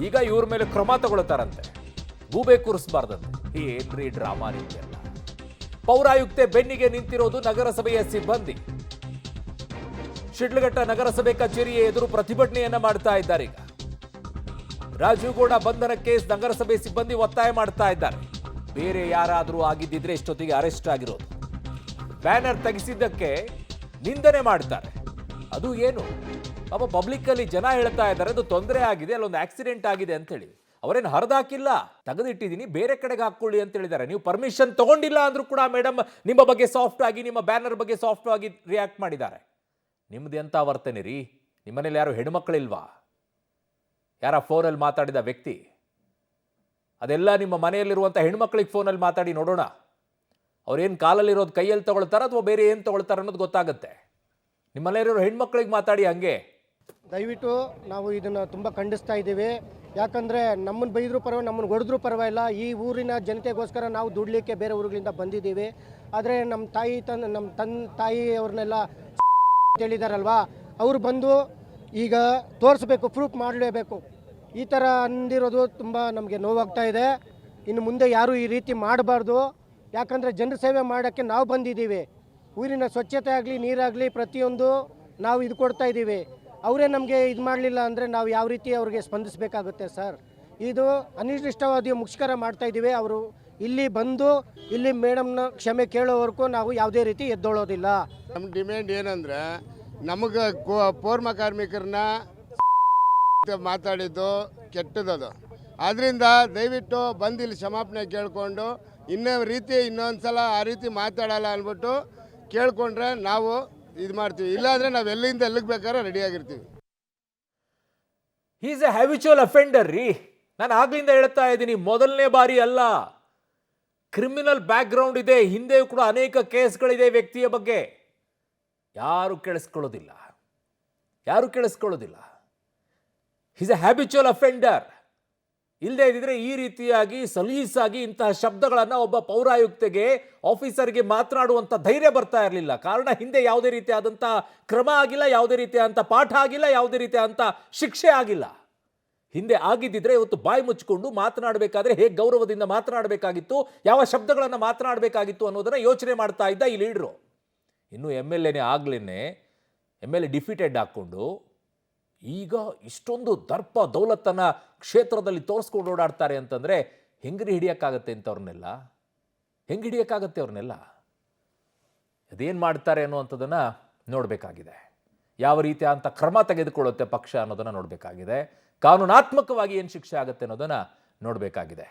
ಈಗ ಇವ್ರ ಮೇಲೆ ಕ್ರಮ ತಗೊಳ್ತಾರಂತೆ. ಗೂಬೆ ಕೂರಿಸಬಾರ್ದಂತೆ. ಏನ್ರಿ ಡ್ರಾಮಾ ನಿಮ್ಗೆಲ್ಲ. ಪೌರಾಯುಕ್ತೆ ಬೆನ್ನಿಗೆ ನಿಂತಿರೋದು ನಗರಸಭೆಯ ಸಿಬ್ಬಂದಿ. ಶಿಡ್ಲಘಟ್ಟ ನಗರಸಭೆ ಕಚೇರಿಯ ಎದುರು ಪ್ರತಿಭಟನೆಯನ್ನ ಮಾಡ್ತಾ ಇದ್ದಾರೆ. ಈಗ ರಾಜೀವ್ಗೌಡ ಬಂಧನ ಕೇಸ್ ನಗರಸಭೆ ಸಿಬ್ಬಂದಿ ಒತ್ತಾಯ ಮಾಡ್ತಾ ಇದ್ದಾರೆ. ಬೇರೆ ಯಾರಾದರೂ ಆಗಿದ್ದಿದ್ರೆ ಇಷ್ಟೊತ್ತಿಗೆ ಅರೆಸ್ಟ್ ಆಗಿರೋದು. ಬ್ಯಾನರ್ ತೆಗೆಸಿದ್ದಕ್ಕೆ ನಿಂದನೆ ಮಾಡ್ತಾರೆ. ಅದು ಏನು ಪಾಪ ಪಬ್ಲಿಕ್ ಅಲ್ಲಿ ಜನ ಹೇಳ್ತಾ ಇದ್ದಾರೆ ಅದು ತೊಂದರೆ ಆಗಿದೆ, ಅಲ್ಲೊಂದು ಆಕ್ಸಿಡೆಂಟ್ ಆಗಿದೆ ಅಂತ ಹೇಳಿ. ಅವರೇನು ಹರಿದಾಕಿಲ್ಲ, ತೆಗೆದಿಟ್ಟಿದ್ದೀನಿ, ಬೇರೆ ಕಡೆಗೆ ಹಾಕೊಳ್ಳಿ ಅಂತ ಹೇಳಿದ್ದಾರೆ. ನೀವು ಪರ್ಮಿಷನ್ ತಗೊಂಡಿಲ್ಲ ಅಂದ್ರೂ ಕೂಡ ಮೇಡಮ್ ನಿಮ್ಮ ಬಗ್ಗೆ ಸಾಫ್ಟ್ ಆಗಿ, ನಿಮ್ಮ ಬ್ಯಾನರ್ ಬಗ್ಗೆ ಸಾಫ್ಟ್ ಆಗಿ ರಿಯಾಕ್ಟ್ ಮಾಡಿದ್ದಾರೆ. ನಿಮ್ದು ಎಂತ ವರ್ತನೆ ರೀ? ನಿಮ್ಮನೇಲಿ ಯಾರು ಹೆಣ್ಮಕ್ಳಿಲ್ವಾ? ಯಾರ ಫೋನಲ್ಲಿ ಮಾತಾಡಿದ ವ್ಯಕ್ತಿ? ಅದೆಲ್ಲ ನಿಮ್ಮ ಮನೆಯಲ್ಲಿರುವಂಥ ಹೆಣ್ಮಕ್ಳಿಗೆ ಫೋನಲ್ಲಿ ಮಾತಾಡಿ ನೋಡೋಣ. ಅವ್ರೇನು ಕಾಲಲ್ಲಿರೋದು ಕೈಯಲ್ಲಿ ತಗೊಳ್ತಾರ ಅಥವಾ ಬೇರೆ ಏನು ತಗೊಳ್ತಾರೆ ಅನ್ನೋದು ಗೊತ್ತಾಗುತ್ತೆ. ನಿಮ್ಮ ಮನೆಯಲ್ಲಿರೋ ಹೆಣ್ಮಕ್ಳಿಗೆ ಮಾತಾಡಿ ಹಂಗೆ. ದಯವಿಟ್ಟು ನಾವು ಇದನ್ನು ತುಂಬ ಖಂಡಿಸ್ತಾ ಇದ್ದೀವಿ. ಯಾಕಂದರೆ ನಮ್ಮನ್ನು ಬೈದರೂ ಪರವಾಗಿಲ್ಲ, ನಮ್ಮನ್ನು ಹೊಡೆದ್ರೂ ಪರವಾಗಿಲ್ಲ. ಈ ಊರಿನ ಜನತೆಗೋಸ್ಕರ ನಾವು ದುಡ್ಲಿಕ್ಕೆ ಬೇರೆ ಊರುಗಳಿಂದ ಬಂದಿದ್ದೀವಿ. ಆದರೆ ನಮ್ಮ ತಾಯಿ ಅವ್ರನ್ನೆಲ್ಲ ಹೇಳಿದಾರಲ್ವಾ, ಅವರು ಬಂದು ಈಗ ತೋರಿಸ್ಬೇಕು, ಪ್ರೂಫ್ ಮಾಡಲೇಬೇಕು. ಈ ಥರ ಅಂದಿರೋದು ತುಂಬ ನಮಗೆ ನೋವಾಗ್ತಾ ಇದೆ. ಇನ್ನು ಮುಂದೆ ಯಾರೂ ಈ ರೀತಿ ಮಾಡಬಾರ್ದು. ಯಾಕಂದರೆ ಜನರ ಸೇವೆ ಮಾಡೋಕ್ಕೆ ನಾವು ಬಂದಿದ್ದೀವಿ. ಊರಿನ ಸ್ವಚ್ಛತೆ ಆಗಲಿ, ನೀರಾಗಲಿ, ಪ್ರತಿಯೊಂದು ನಾವು ಇದು ಕೊಡ್ತಾ ಇದ್ದೀವಿ. ಅವರೇ ನಮಗೆ ಇದು ಮಾಡಲಿಲ್ಲ ಅಂದರೆ ನಾವು ಯಾವ ರೀತಿ ಅವ್ರಿಗೆ ಸ್ಪಂದಿಸಬೇಕಾಗುತ್ತೆ ಸರ್? ಇದು ಅನಿರ್ದಿಷ್ಟವಾದ ಮುಷ್ಕರ ಮಾಡ್ತಾ ಇದ್ದೀವಿ. ಅವರು ಇಲ್ಲಿ ಬಂದು ಇಲ್ಲಿ ಮೇಡಮ್ನ ಕ್ಷಮೆ ಕೇಳೋವರೆಗೂ ನಾವು ಯಾವುದೇ ರೀತಿ ಎದ್ದೊಳ್ಳೋದಿಲ್ಲ. ನಮ್ಮ ಡಿಮ್ಯಾಂಡ್ ಏನಂದರೆ, ನಮಗೆ ಪೌರ್ಮ ಕಾರ್ಮಿಕರನ್ನ ಮಾತಾಡಿದ್ದು ಕೆಟ್ಟದದು. ಆದ್ದರಿಂದ ದಯವಿಟ್ಟು ಬಂದು ಇಲ್ಲಿ ಕ್ಷಮಾಪಣೆ ಕೇಳಿಕೊಂಡು ಇನ್ನೊಂದು ಸಲ ಆ ರೀತಿ ಮಾತಾಡಲ್ಲ ಅಂದ್ಬಿಟ್ಟು ಕೇಳಿಕೊಂಡ್ರೆ ನಾವು ಇದು ಮಾಡ್ತೀವಿ. ಇಲ್ಲಾಂದರೆ ನಾವು ಎಲ್ಲಿಂದ ಎಲ್ಲಿಗೆ ಬೇಕಾದ್ರೆ ರೆಡಿಯಾಗಿರ್ತೀವಿ. ಈಸ್ ಎ ಹ್ಯಾಬಿಚುವಲ್ ಅಫೆಂಡರ್ ರೀ. ನಾನು ಆಗ್ಲಿಂದ ಹೇಳ್ತಾ ಇದ್ದೀನಿ, ಮೊದಲನೇ ಬಾರಿ ಅಲ್ಲ. ಕ್ರಿಮಿನಲ್ ಬ್ಯಾಕ್ಗ್ರೌಂಡ್ ಇದೆ, ಹಿಂದೆ ಕೂಡ ಅನೇಕ ಕೇಸ್ಗಳಿದೆ ವ್ಯಕ್ತಿಯ ಬಗ್ಗೆ. ಯಾರು ಕೇಳಿಸ್ಕೊಳ್ಳೋದಿಲ್ಲ. Is a habitual offender. ಇಲ್ಲದೆ ಇದ್ದಿದ್ರೆ ಈ ರೀತಿಯಾಗಿ ಸಲೀಸಾಗಿ ಇಂತಹ ಶಬ್ದಗಳನ್ನು ಒಬ್ಬ ಪೌರಾಯುಕ್ತೆಗೆ, ಆಫೀಸರ್ಗೆ ಮಾತನಾಡುವಂಥ ಧೈರ್ಯ ಬರ್ತಾ ಇರಲಿಲ್ಲ. ಕಾರಣ ಹಿಂದೆ ಯಾವುದೇ ರೀತಿಯಾದಂಥ ಕ್ರಮ ಆಗಿಲ್ಲ, ಯಾವುದೇ ರೀತಿಯಾದಂಥ ಪಾಠ ಆಗಿಲ್ಲ, ಯಾವುದೇ ರೀತಿಯಾದಂಥ ಶಿಕ್ಷೆ ಆಗಿಲ್ಲ. ಹಿಂದೆ ಆಗಿದ್ದಿದ್ರೆ ಇವತ್ತು ಬಾಯಿ ಮುಚ್ಚಿಕೊಂಡು ಮಾತನಾಡಬೇಕಾದ್ರೆ ಹೇಗೆ ಗೌರವದಿಂದ ಮಾತನಾಡಬೇಕಾಗಿತ್ತು, ಯಾವ ಶಬ್ದಗಳನ್ನು ಮಾತನಾಡಬೇಕಾಗಿತ್ತು ಅನ್ನೋದನ್ನು ಯೋಚನೆ ಮಾಡ್ತಾ ಇದ್ದ ಈ ಲೀಡ್ರು. ಇನ್ನು ಎಮ್ ಎಲ್ ಎ ಡಿಫೀಟೆಡ್ ಹಾಕ್ಕೊಂಡು ಈಗ ಇಷ್ಟೊಂದು ದರ್ಪ ದೌಲತ್ತನ್ನು ಕ್ಷೇತ್ರದಲ್ಲಿ ತೋರಿಸ್ಕೊಂಡು ಓಡಾಡ್ತಾರೆ ಅಂತಂದರೆ ಹೆಂಗ್ರಿ ಹಿಡಿಯೋಕ್ಕಾಗತ್ತೆ ಅವ್ರನ್ನೆಲ್ಲ? ಅದೇನು ಮಾಡ್ತಾರೆ ಅನ್ನುವಂಥದ್ದನ್ನು ನೋಡಬೇಕಾಗಿದೆ. ಯಾವ ರೀತಿಯಾದಂಥ ಕ್ರಮ ತೆಗೆದುಕೊಳ್ಳುತ್ತೆ ಪಕ್ಷ ಅನ್ನೋದನ್ನು ನೋಡಬೇಕಾಗಿದೆ. ಕಾನೂನಾತ್ಮಕವಾಗಿ ಏನು ಶಿಕ್ಷೆ ಆಗುತ್ತೆ ಅನ್ನೋದನ್ನು ನೋಡಬೇಕಾಗಿದೆ.